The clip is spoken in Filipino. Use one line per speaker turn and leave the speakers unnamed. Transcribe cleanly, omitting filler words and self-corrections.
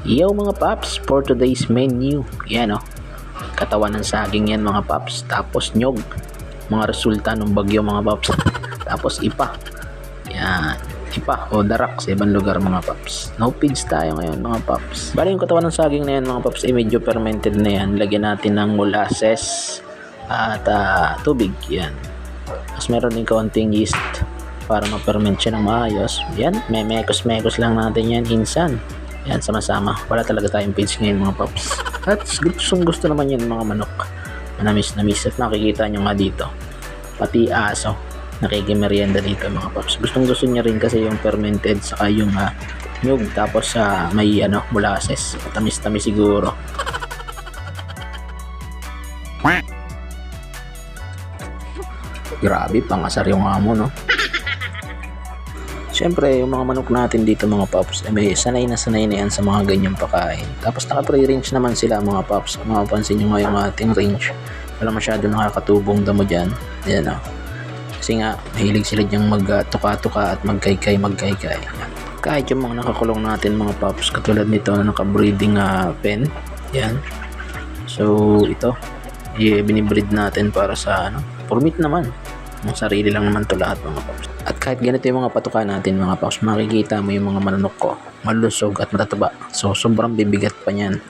Yo mga paps, for today's menu, yan o, katawan ng saging yan mga paps, tapos nyog, mga resulta ng bagyo mga paps, tapos ipa, yan, ipa o darak sa ibang lugar mga paps. No feeds tayo ngayon mga paps. Bali yung katawan ng saging na yan mga paps ay medyo fermented na yan, lagyan natin ng molasses at tubig, yan. Tapos meron din kaunting yeast para ma-ferment siya ng maayos. Yan, may mekos-mekos lang natin yan insan. Yan, sama-sama. Wala talaga tayong page ngayon mga paps. At gusto naman yan mga manok. Manamis at makikita nyo nga dito. Pati aso. Nakikimerienda dito mga paps. Gusto niya rin kasi yung fermented saka yung nyug. Tapos may molasses. Tamis-tamis siguro. Grabe, pangasar yung amo, no? Siyempre, yung mga manok natin dito mga paps, may sanay na yan sa mga ganyang pakain. Tapos naka-pre-range naman sila mga paps. Kung mapapansin nyo nga yung ating range, wala masyado nakakatubong damo dyan. Yan o. Kasi nga, mahilig sila dyang magtuka-tuka at magkaykay. Kahit yung mga nakakulong natin mga paps, katulad nito na naka-breeding pen. Yan. So, ito. Binibreed natin para sa for meat naman. Ang sarili lang naman to lahat mga paps. At kahit ganito yung mga patuka natin mga paps, makikita mo yung mga manok ko malusog at matataba. So sobrang bibigat pa niyan.